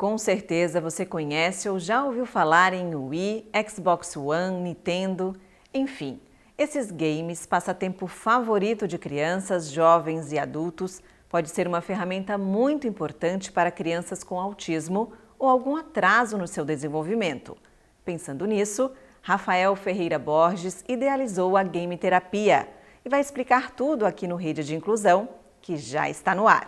Com certeza você conhece ou já ouviu falar em Wii, Xbox One, Nintendo, enfim. Esses games, passatempo favorito de crianças, jovens e adultos, pode ser uma ferramenta muito importante para crianças com autismo ou algum atraso no seu desenvolvimento. Pensando nisso, Rafael Ferreira Borges idealizou a Game Terapia e vai explicar tudo aqui no Rede de Inclusão, que já está no ar.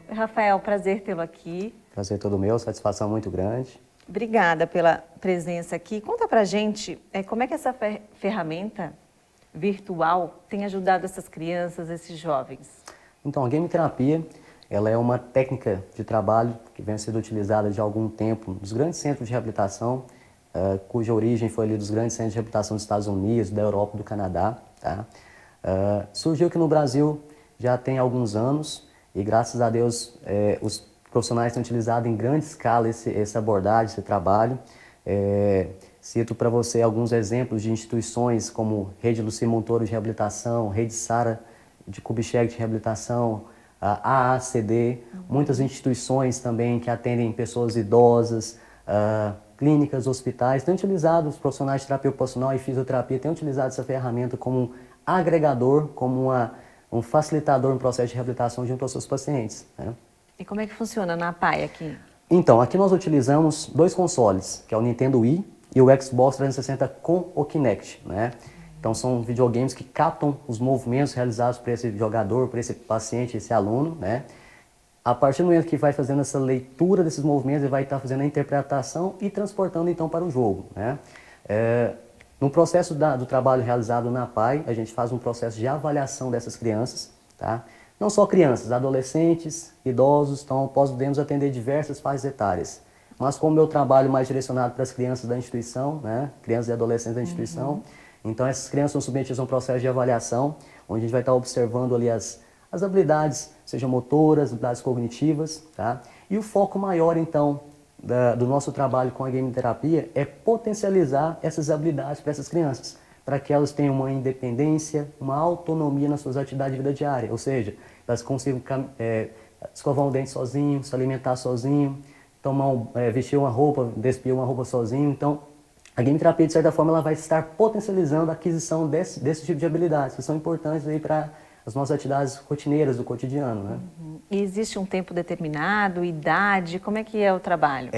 Oi, Rafael, prazer tê-lo aqui. Prazer todo meu, satisfação muito grande. Obrigada pela presença aqui. Conta pra gente como é que essa ferramenta virtual tem ajudado essas crianças, esses jovens? Então, a game terapia, ela é uma técnica de trabalho que vem sendo utilizada de algum tempo nos grandes centros de reabilitação, cuja origem foi ali dos grandes centros de reabilitação dos Estados Unidos, da Europa e do Canadá. Tá? Surgiu aqui no Brasil já tem alguns anos e, graças a Deus, os profissionais têm utilizado em grande escala essa abordagem, esse trabalho. Cito para você alguns exemplos de instituições como Rede Luci Montoro de Reabilitação, Rede Sara de Kubitschek de Reabilitação, a AACD, muitas instituições também que atendem pessoas idosas, clínicas, hospitais, têm utilizado, os profissionais de terapia ocupacional e fisioterapia têm utilizado essa ferramenta como um agregador, como um facilitador no processo de reabilitação junto aos seus pacientes. Né? E como é que funciona na PAI aqui? Então, aqui nós utilizamos dois consoles, que é o Nintendo Wii e o Xbox 360 com o Kinect. Né? Então, são videogames que captam os movimentos realizados por esse jogador, por esse paciente, esse aluno. Né? A partir do momento que vai fazendo essa leitura desses movimentos, ele vai estar fazendo a interpretação e transportando então para o jogo. Né? No processo do trabalho realizado na PAI, a gente faz um processo de avaliação dessas crianças. Tá? Não só crianças, adolescentes, idosos, então podemos atender diversas faixas etárias. Mas como o meu trabalho mais direcionado para as crianças da instituição, né? Crianças e adolescentes da instituição, então essas crianças são submetidas a um processo de avaliação, onde a gente vai estar observando ali as habilidades, sejam motoras, habilidades cognitivas. Tá? E o foco maior, então, do nosso trabalho com a game terapia é potencializar essas habilidades para essas crianças, para que elas tenham uma independência, uma autonomia nas suas atividades de vida diária, ou seja, elas consigam escovar um dente sozinho, se alimentar sozinho, vestir uma roupa, despir uma roupa sozinho. Então, a game terapia, de certa forma, ela vai estar potencializando a aquisição desse tipo de habilidades, que são importantes aí para as nossas atividades rotineiras do cotidiano. Né? E existe um tempo determinado, idade, como é que é o trabalho?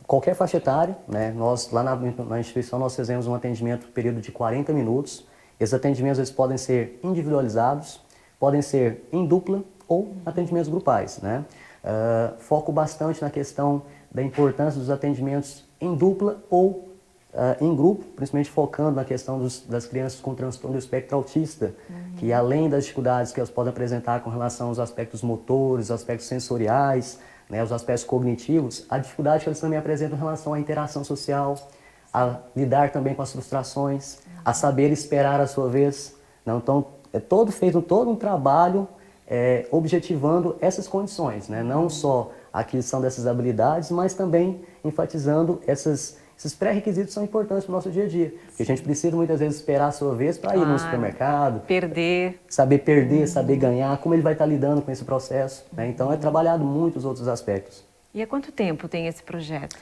Qualquer faixa etária, né? Nós lá na instituição nós fazemos um atendimento período de 40 minutos. Esses atendimentos eles podem ser individualizados, podem ser em dupla ou atendimentos grupais. Né? Foco bastante na questão da importância dos atendimentos em dupla ou em grupo, principalmente focando na questão das crianças com transtorno do espectro autista, que além das dificuldades que elas podem apresentar com relação aos aspectos motores, aspectos sensoriais, né, os aspectos cognitivos, a dificuldade que eles também apresentam em relação à interação social, a lidar também com as frustrações, a saber esperar a sua vez. Não? Então, feito todo um trabalho objetivando essas condições, né? Não só a aquisição dessas habilidades, mas também enfatizando esses pré-requisitos que são importantes para o nosso dia a dia. Porque a gente precisa muitas vezes esperar a sua vez para ir no supermercado. Saber perder, saber ganhar, como ele vai estar lidando com esse processo. Né? Então é trabalhado muitos outros aspectos. E há quanto tempo tem esse projeto?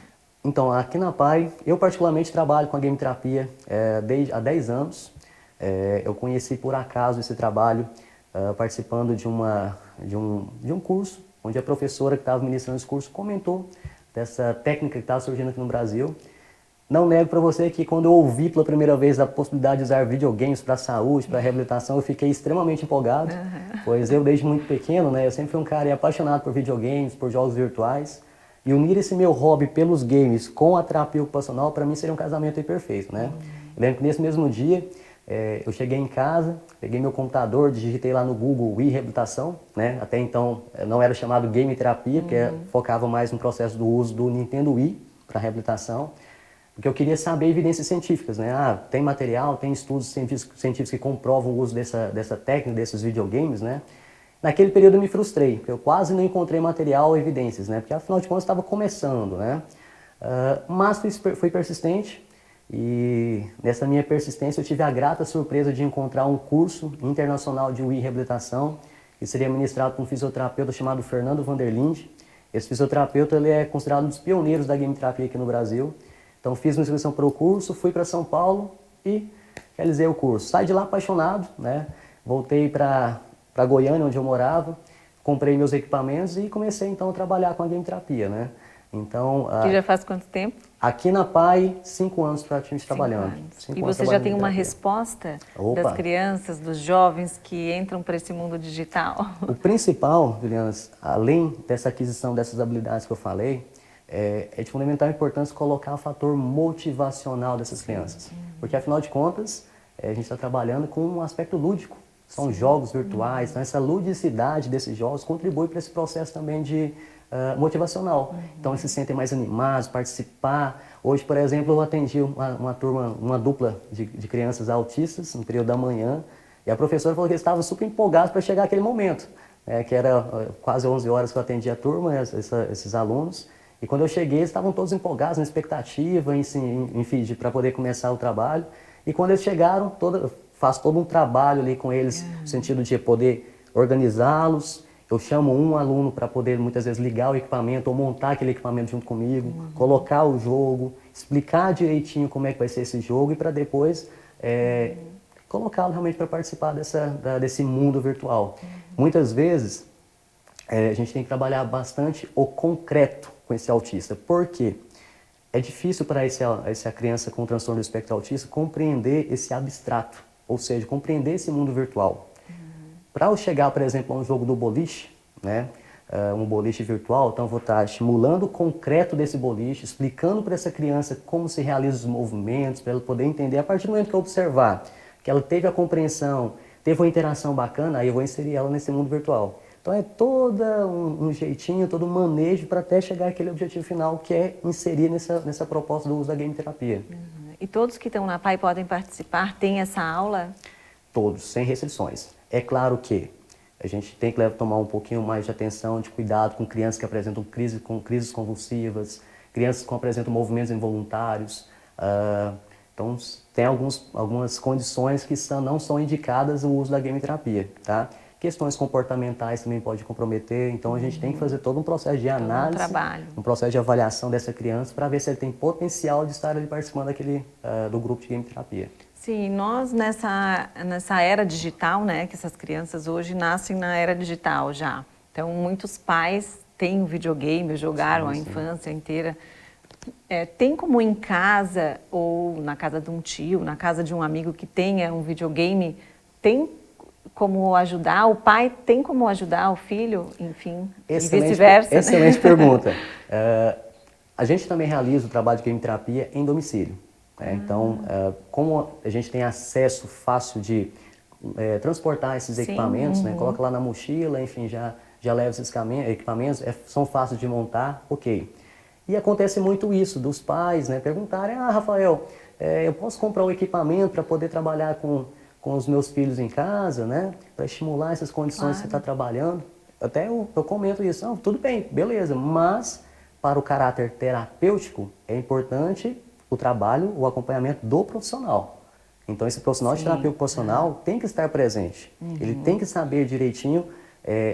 Então, aqui na PAI, eu particularmente trabalho com a game terapia há 10 anos. Eu conheci por acaso esse trabalho participando de um curso, onde a professora que estava ministrando esse curso comentou dessa técnica que estava surgindo aqui no Brasil. Não nego para você que quando eu ouvi pela primeira vez a possibilidade de usar videogames para a saúde, para a reabilitação, eu fiquei extremamente empolgado, pois eu desde muito pequeno, né, eu sempre fui um cara apaixonado por videogames, por jogos virtuais, e unir esse meu hobby pelos games com a terapia ocupacional, para mim seria um casamento aí perfeito, né? Eu lembro que nesse mesmo dia, eu cheguei em casa, peguei meu computador, digitei lá no Google Wii Reabilitação, né? Até então não era chamado Game Terapia, porque focava mais no processo do uso do Nintendo Wii para reabilitação, porque eu queria saber evidências científicas, né? Tem material, tem estudos científicos que comprovam o uso dessa técnica, desses videogames, né? Naquele período eu me frustrei, porque eu quase não encontrei material ou evidências, né? Porque afinal de contas estava começando, né? Mas fui persistente E nessa minha persistência eu tive a grata surpresa de encontrar um curso internacional de Wii Reabilitação, que seria ministrado por um fisioterapeuta chamado Fernando Vanderlinde. Esse fisioterapeuta ele é considerado um dos pioneiros da game terapia aqui no Brasil. Então fiz uma inscrição para o curso, fui para São Paulo e realizei o curso. Saí de lá apaixonado, né? Voltei para Goiânia, onde eu morava, comprei meus equipamentos e comecei então a trabalhar com a game terapia, né? Então, que já faz quanto tempo? Aqui na PAI, 5 anos praticamente trabalhando. 5 e anos você já tem uma resposta das crianças, dos jovens que entram para esse mundo digital? O principal, Juliana, além dessa aquisição dessas habilidades que eu falei, é de fundamental importância colocar o fator motivacional dessas crianças. Porque, afinal de contas, a gente está trabalhando com um aspecto lúdico. São jogos virtuais, então essa ludicidade desses jogos contribui para esse processo também de motivacional. Então eles se sentem mais animados, participar. Hoje, por exemplo, eu atendi uma turma, uma dupla de crianças autistas no período da manhã, e a professora falou que eles estavam super empolgados para chegar aquele momento, que era quase 11 horas que eu atendi a turma, esses alunos, e quando eu cheguei eles estavam todos empolgados, na expectativa, enfim, para poder começar o trabalho. E quando eles chegaram, faço todo um trabalho ali com eles, no sentido de poder organizá-los. Eu chamo um aluno para poder, muitas vezes, ligar o equipamento ou montar aquele equipamento junto comigo, colocar o jogo, explicar direitinho como é que vai ser esse jogo e para depois colocá-lo realmente para participar desse mundo virtual. Muitas vezes, a gente tem que trabalhar bastante o concreto com esse autista. Por quê? É difícil para essa criança com transtorno do espectro autista compreender esse abstrato, ou seja, compreender esse mundo virtual. Para eu chegar, por exemplo, a um jogo do boliche, né, um boliche virtual, então eu vou estar estimulando o concreto desse boliche, explicando para essa criança como se realizam os movimentos, para ela poder entender. A partir do momento que eu observar que ela teve a compreensão, teve uma interação bacana, aí eu vou inserir ela nesse mundo virtual. Então é todo um jeitinho, todo um manejo para até chegar àquele objetivo final, que é inserir nessa proposta do uso da game terapia. E todos que estão na PAI podem participar? Tem essa aula? Todos, sem restrições. É claro que a gente tem que tomar um pouquinho mais de atenção, de cuidado com crianças que apresentam crises convulsivas, crianças que apresentam movimentos involuntários. Então, tem algumas condições que não são indicadas o uso da game terapia, tá? Questões comportamentais também pode comprometer, então a gente tem que fazer todo um processo de análise, um processo de avaliação dessa criança para ver se ele tem potencial de estar ali participando do grupo de game terapia. Sim, nós nessa era digital, né, que essas crianças hoje nascem na era digital já. Então, muitos pais têm videogame, jogaram a infância inteira. Tem como em casa, ou na casa de um tio, na casa de um amigo que tenha um videogame, tem como ajudar? O pai tem como ajudar o filho, enfim, e vice-versa? Excelente pergunta. A gente também realiza o trabalho de game terapia em domicílio. Então, como a gente tem acesso fácil de transportar esses equipamentos, né, coloca lá na mochila, enfim, já leva esses equipamentos, são fáceis de montar, ok. E acontece muito isso, dos pais, né, perguntarem: Rafael, eu posso comprar um equipamento para poder trabalhar com os meus filhos em casa, né, para estimular essas condições que você está trabalhando? Até eu comento isso: tudo bem, beleza, mas para o caráter terapêutico é importante o trabalho, o acompanhamento do profissional. Então, esse profissional de terapia ocupacional tem que estar presente. Ele tem que saber direitinho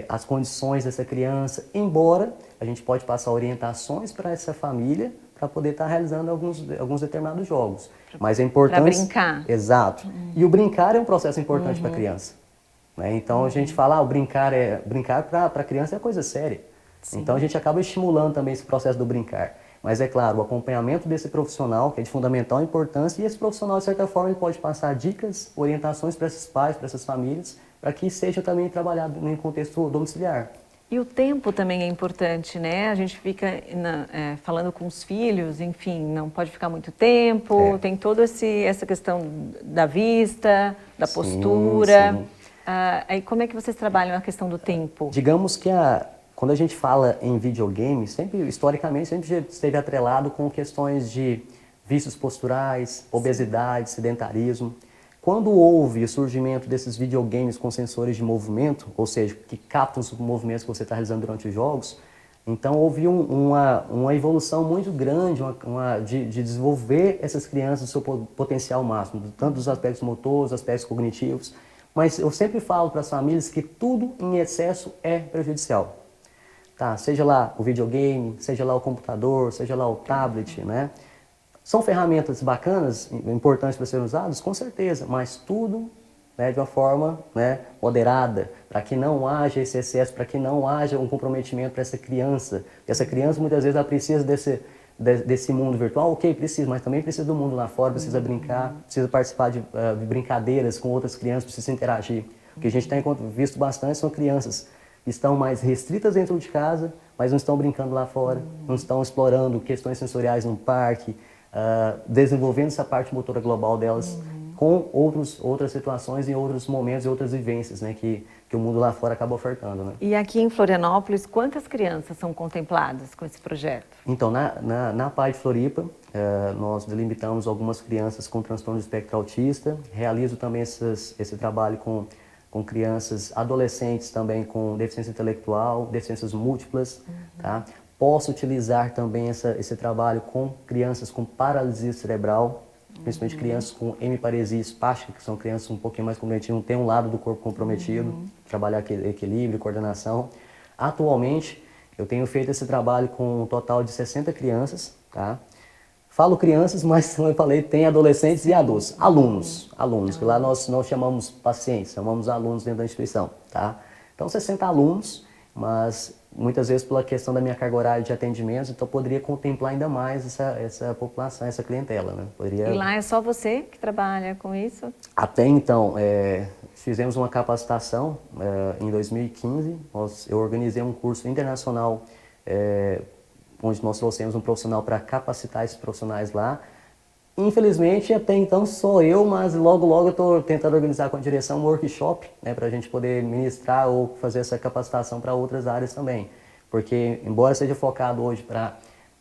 as condições dessa criança, embora a gente pode passar orientações para essa família para poder estar realizando alguns determinados jogos. Mas é importante... Para brincar. Exato. E o brincar é um processo importante para a criança. Né? Então, a gente fala, o brincar para a criança é coisa séria. Sim. Então, a gente acaba estimulando também esse processo do brincar. Mas é claro, o acompanhamento desse profissional, que é de fundamental importância, e esse profissional, de certa forma, ele pode passar dicas, orientações para esses pais, para essas famílias, para que seja também trabalhado em contexto domiciliar. E o tempo também é importante, né? A gente fica falando com os filhos, enfim, não pode ficar muito tempo, tem toda essa questão da vista, da postura. Sim. Aí como é que vocês trabalham a questão do tempo? Digamos que quando a gente fala em videogame, historicamente, sempre esteve atrelado com questões de vícios posturais, obesidade, sedentarismo. Quando houve o surgimento desses videogames com sensores de movimento, ou seja, que captam os movimentos que você está realizando durante os jogos, Então houve uma evolução muito grande de desenvolver essas crianças do seu potencial máximo, tanto dos aspectos motores, aspectos cognitivos. Mas eu sempre falo para as famílias que tudo em excesso é prejudicial. Tá? Seja lá o videogame, seja lá o computador, seja lá o tablet, né? São ferramentas bacanas, importantes para serem usadas, com certeza, mas tudo, né, de uma forma, né, moderada, para que não haja esse excesso, para que não haja um comprometimento para essa criança. Porque essa criança muitas vezes ela precisa desse mundo virtual, ok, precisa, mas também precisa do mundo lá fora, precisa brincar, precisa participar de brincadeiras com outras crianças, precisa interagir. O que a gente tem visto bastante são crianças que estão mais restritas dentro de casa, mas não estão brincando lá fora, não estão explorando questões sensoriais no parque, desenvolvendo essa parte motora global delas com outras situações e outros momentos e outras vivências, né, que o mundo lá fora acaba ofertando. Né? E aqui em Florianópolis, quantas crianças são contempladas com esse projeto? Então, na PAI de Floripa, nós delimitamos algumas crianças com transtorno de espectro autista, realizo também esse trabalho com crianças, adolescentes também com deficiência intelectual, deficiências múltiplas, tá? Posso utilizar também esse trabalho com crianças com paralisia cerebral, principalmente crianças com hemiparesia espástica, que são crianças um pouquinho mais comprometidas, tem um lado do corpo comprometido, trabalhar equilíbrio, coordenação. Atualmente, eu tenho feito esse trabalho com um total de 60 crianças, tá? Falo crianças, mas como eu falei, tem adolescentes e adultos, alunos, que lá nós não chamamos pacientes, chamamos alunos dentro da instituição, tá? Então, 60 alunos, mas muitas vezes pela questão da minha carga horária de atendimentos, então eu poderia contemplar ainda mais essa população, essa clientela, né? E lá é só você que trabalha com isso? Até então, fizemos uma capacitação em 2015, eu organizei um curso internacional onde nós trouxemos um profissional para capacitar esses profissionais lá. Infelizmente, até então sou eu, mas logo eu estou tentando organizar com a direção um workshop, né, para a gente poder ministrar ou fazer essa capacitação para outras áreas também. Porque, embora seja focado hoje para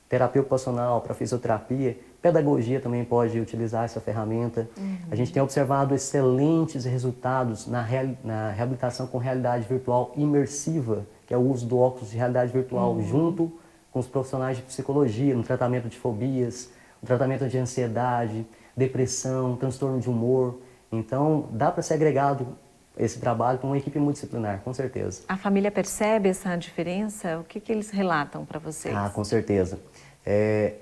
terapia ocupacional, para fisioterapia, pedagogia também pode utilizar essa ferramenta. A gente tem observado excelentes resultados na reabilitação com realidade virtual imersiva, que é o uso do óculos de realidade virtual junto com os profissionais de psicologia, no tratamento de fobias, no tratamento de ansiedade, depressão, transtorno de humor. Então, dá para ser agregado esse trabalho com uma equipe multidisciplinar, com certeza. A família percebe essa diferença? O que eles relatam para vocês? Ah, com certeza.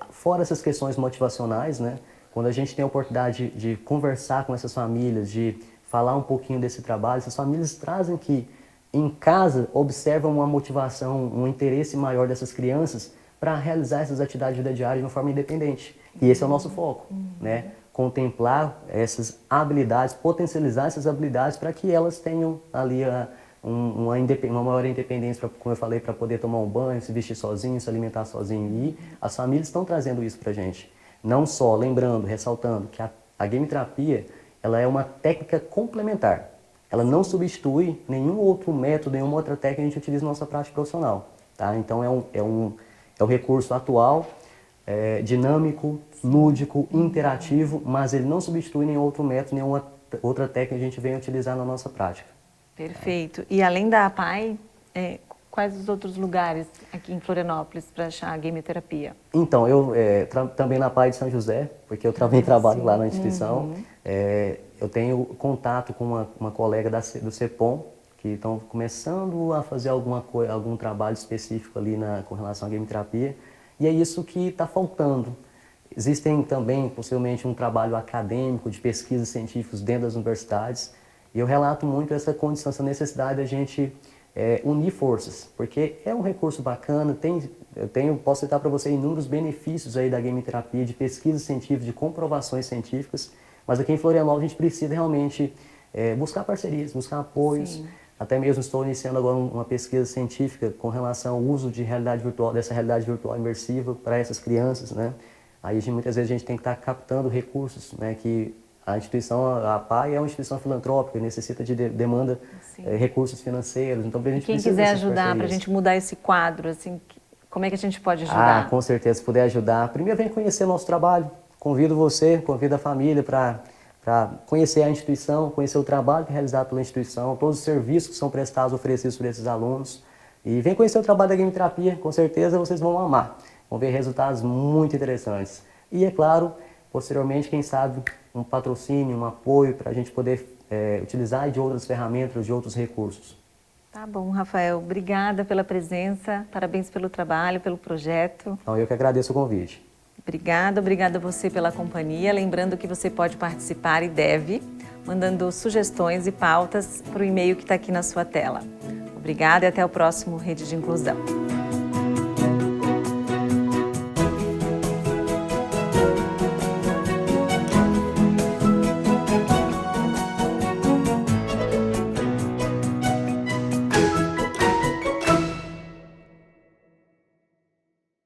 Fora essas questões motivacionais, né? Quando a gente tem a oportunidade de conversar com essas famílias, de falar um pouquinho desse trabalho, essas famílias trazem que em casa observam uma motivação, um interesse maior dessas crianças para realizar essas atividades de vida diária de uma forma independente. E esse é o nosso foco, né? Contemplar essas habilidades, potencializar essas habilidades para que elas tenham ali uma maior independência, como eu falei, para poder tomar um banho, se vestir sozinho, se alimentar sozinho. E as famílias estão trazendo isso para a gente. Não só, lembrando, ressaltando que a game terapia, ela é uma técnica complementar. Ela não substitui nenhum outro método, nenhuma outra técnica que a gente utiliza na nossa prática profissional. Tá? Então é um recurso atual, dinâmico, lúdico, interativo, mas ele não substitui nenhum outro método, nenhuma outra técnica que a gente vem utilizar na nossa prática. Perfeito. E além da APAI, quais os outros lugares aqui em Florianópolis para achar a game terapia? Então, eu também na PAI de São José, porque eu também trabalho lá na instituição. Eu tenho contato com uma colega do CEPOM, que estão começando a fazer algum trabalho específico ali com relação à game terapia. E é isso que está faltando. Existem também, possivelmente, um trabalho acadêmico de pesquisas científicas dentro das universidades. E eu relato muito essa condição, essa necessidade da gente unir forças, porque é um recurso bacana, posso citar para você inúmeros benefícios aí da game terapia, de pesquisas científicas, de comprovações científicas, mas aqui em Florianópolis a gente precisa realmente buscar parcerias, buscar apoios. Sim. Até mesmo estou iniciando agora uma pesquisa científica com relação ao uso de realidade virtual, dessa realidade virtual imersiva para essas crianças, né? Aí muitas vezes a gente tem que estar captando recursos, né, que a instituição, a PAI é uma instituição filantrópica, necessita demanda recursos financeiros, então a gente quem quiser ajudar para a gente mudar esse quadro, assim, como é que a gente pode ajudar? Com certeza, se puder ajudar. Primeiro vem conhecer nosso trabalho, convido a família para conhecer a instituição, conhecer o trabalho que é realizado pela instituição, todos os serviços que são prestados, oferecidos por esses alunos. E vem conhecer o trabalho da Game Terapia, com certeza vocês vão amar. Vão ver resultados muito interessantes. E é claro, posteriormente, quem sabe, um patrocínio, um apoio para a gente poder utilizar de outras ferramentas, de outros recursos. Tá bom, Rafael. Obrigada pela presença, parabéns pelo trabalho, pelo projeto. Então, eu que agradeço o convite. Obrigada a você pela companhia. Lembrando que você pode participar e deve, mandando sugestões e pautas para o e-mail que está aqui na sua tela. Obrigada e até o próximo Rede de Inclusão.